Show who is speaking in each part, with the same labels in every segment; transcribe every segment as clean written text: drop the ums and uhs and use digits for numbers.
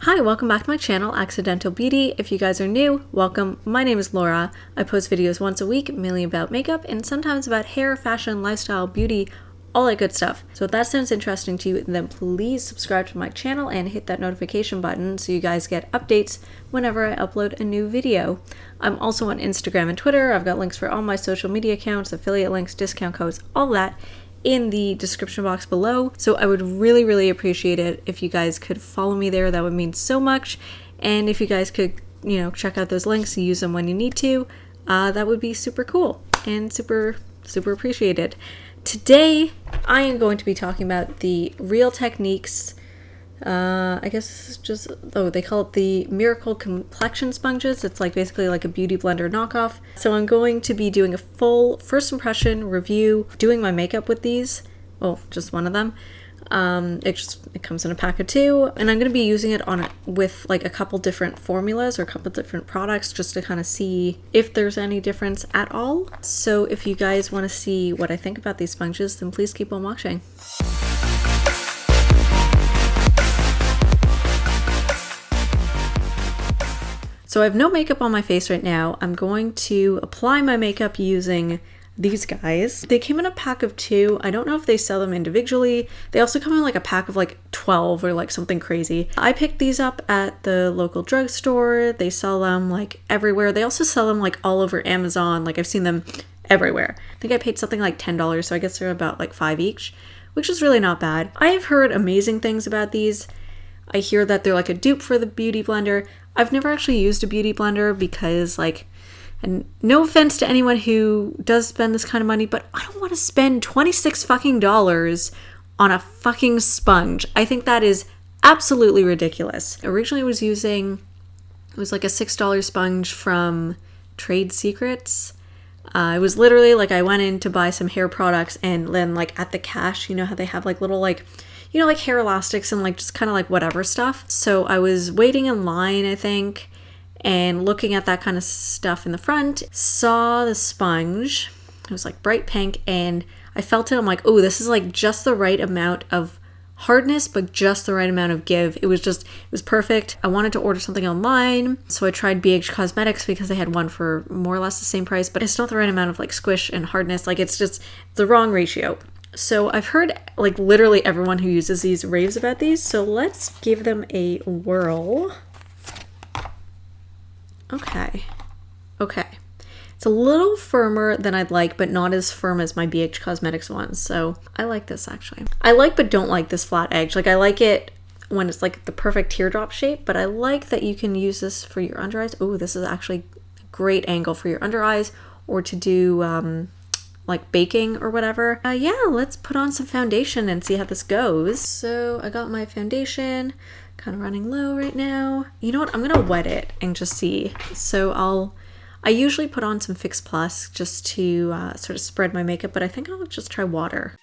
Speaker 1: Hi, welcome back to my channel, Accidental Beauty. If you guys are new, welcome. My name is Laura. I post videos once a week, mainly about makeup and sometimes about hair, fashion, lifestyle, beauty, all that good stuff. So if that sounds interesting to you, then please subscribe to my channel and hit that notification button so you guys get updates whenever I upload a new video. I'm also on Instagram and Twitter. I've got links for all my social media accounts, affiliate links, discount codes, all that in the description box below. So I would really appreciate it if you guys could follow me there. That would mean so much. And if you guys could, check out those links and use them when you need to, that would be super cool and super appreciated. Today, I am going to be talking about the Real Techniques, I guess this is just, they call it the Miracle Complexion Sponges. It's basically like a beauty blender knockoff. So I'm going to be doing a full first impression review, doing my makeup with these. Well, just one of them. It comes in a pack of 2, and I'm going to be using it with a couple different formulas or a couple different products just to kind of see if there's any difference at all. So if you guys want to see what I think about these sponges, then please keep on watching. So I have no makeup on my face right now. I'm going to apply my makeup using these guys. They came in a pack of 2. I don't know if they sell them individually. They also come in a pack of 12 or something crazy. I picked these up at the local drugstore. They sell them everywhere. They also sell them all over Amazon. I've seen them everywhere. I think I paid something like $10, so I guess they're about $5 each, which is really not bad. I have heard amazing things about these. I hear that they're a dupe for the Beauty Blender. I've never actually used a Beauty Blender because and no offense to anyone who does spend this kind of money, but I don't want to spend $26 fucking dollars on a fucking sponge. I think that is absolutely ridiculous. Originally it was a $6 sponge from Trade Secrets. It was literally I went in to buy some hair products, and then at the cash, you know how they have little hair elastics and just kind of whatever stuff. So I was waiting in line, I think, and looking at that kind of stuff in the front, saw the sponge. It was bright pink, and I felt it. I'm oh, this is just the right amount of hardness, but just the right amount of give. It was perfect. I wanted to order something online, so I tried BH Cosmetics because they had one for more or less the same price, but it's not the right amount of squish and hardness. It's just the wrong ratio. So I've heard literally everyone who uses these raves about these, so let's give them a whirl. Okay. It's a little firmer than I'd like, but not as firm as my BH Cosmetics ones, so I like this actually. I like but don't like this flat edge. I like it when it's the perfect teardrop shape, but I like that you can use this for your under eyes. Oh, this is actually a great angle for your under eyes, or to do baking or whatever. Yeah, let's put on some foundation and see how this goes. So I got my foundation, kind of running low right now. You know what? I'm gonna wet it and just see. So I usually put on some Fix Plus just to sort of spread my makeup, but I think I'll just try water.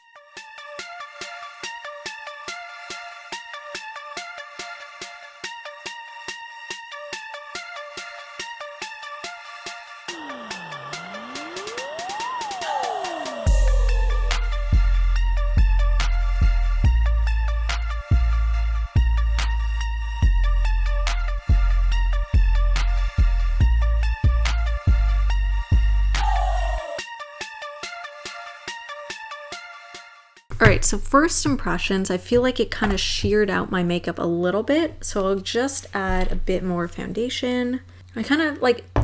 Speaker 1: Alright, so first impressions, I feel like it kind of sheared out my makeup a little bit, so I'll just add a bit more foundation. I kind of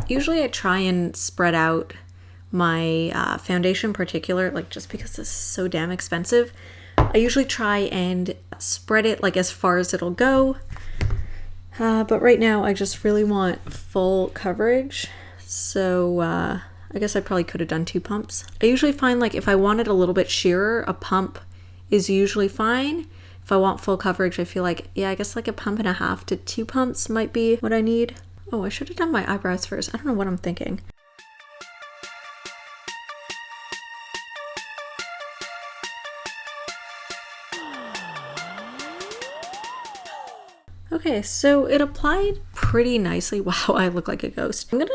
Speaker 1: usually I try and spread out my foundation in particular, just because this is so damn expensive. I usually try and spread it as far as it'll go, but right now I just really want full coverage, so I guess I probably could have done 2 pumps. I usually find if I wanted a little bit sheerer, a pump is usually fine. If I want full coverage, I feel yeah, I guess a pump and a half to 2 pumps might be what I need. Oh, I should have done my eyebrows first. I don't know what I'm thinking. Okay, so it applied pretty nicely. Wow, I look like a ghost. I'm gonna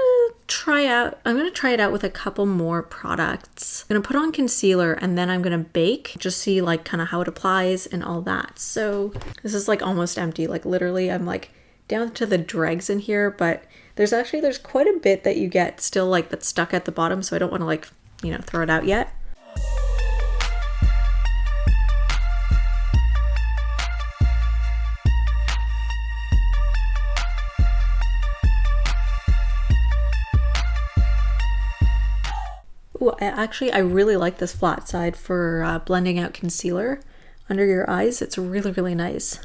Speaker 1: try it out with a couple more products. I'm gonna put on concealer and then I'm gonna bake, just see kind of how it applies and all that. So this is almost empty. Literally I'm down to the dregs in here, but there's quite a bit that you get still like that's stuck at the bottom, so I don't want to like, you know, throw it out yet. Ooh, I really like this flat side for blending out concealer under your eyes. It's really, really nice.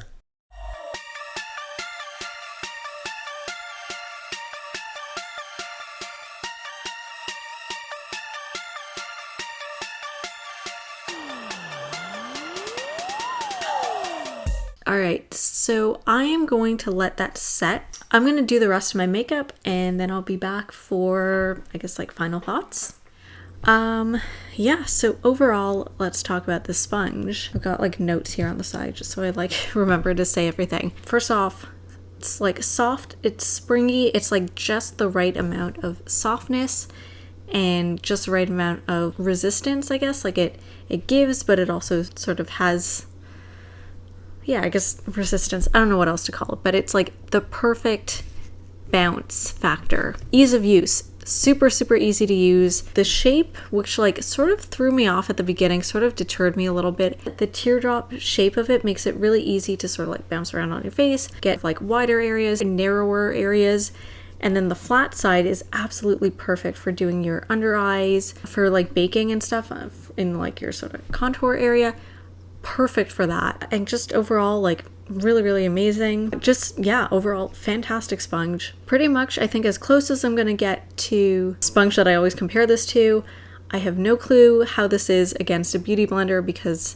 Speaker 1: Alright, so I am going to let that set. I'm going to do the rest of my makeup and then I'll be back for, I guess, like final thoughts. Yeah, so overall, let's talk about the sponge. I've got like notes here on the side just so I like remember to say everything. First off, it's like soft, it's springy, it's like just the right amount of softness and just the right amount of resistance, I guess. Like it gives, but it also sort of has, yeah, I guess resistance. I don't know what else to call it, but it's like the perfect bounce factor. Ease of use. Super, super easy to use. The shape, which like sort of threw me off at the beginning, sort of deterred me a little bit. The teardrop shape of it makes it really easy to sort of like bounce around on your face, get like wider areas and narrower areas. And then the flat side is absolutely perfect for doing your under eyes, for like baking and stuff in like your sort of contour area. Perfect for that. And just overall, like really, really amazing. Just, yeah, overall fantastic sponge. Pretty much I think as close as I'm gonna get to sponge that I always compare this to. I have no clue how this is against a beauty blender because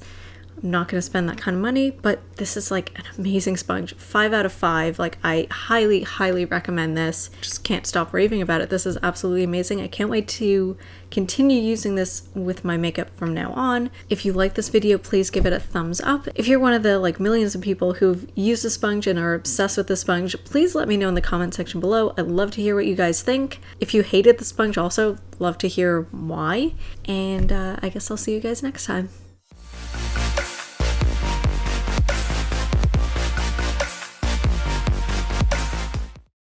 Speaker 1: I'm not gonna spend that kind of money, but this is like an amazing sponge. 5 out of 5. Like I highly, highly recommend this. Just can't stop raving about it. This is absolutely amazing. I can't wait to continue using this with my makeup from now on. If you like this video, please give it a thumbs up. If you're one of the like millions of people who've used the sponge and are obsessed with the sponge, please let me know in the comment section below. I'd love to hear what you guys think. If you hated the sponge, also love to hear why. And I guess I'll see you guys next time.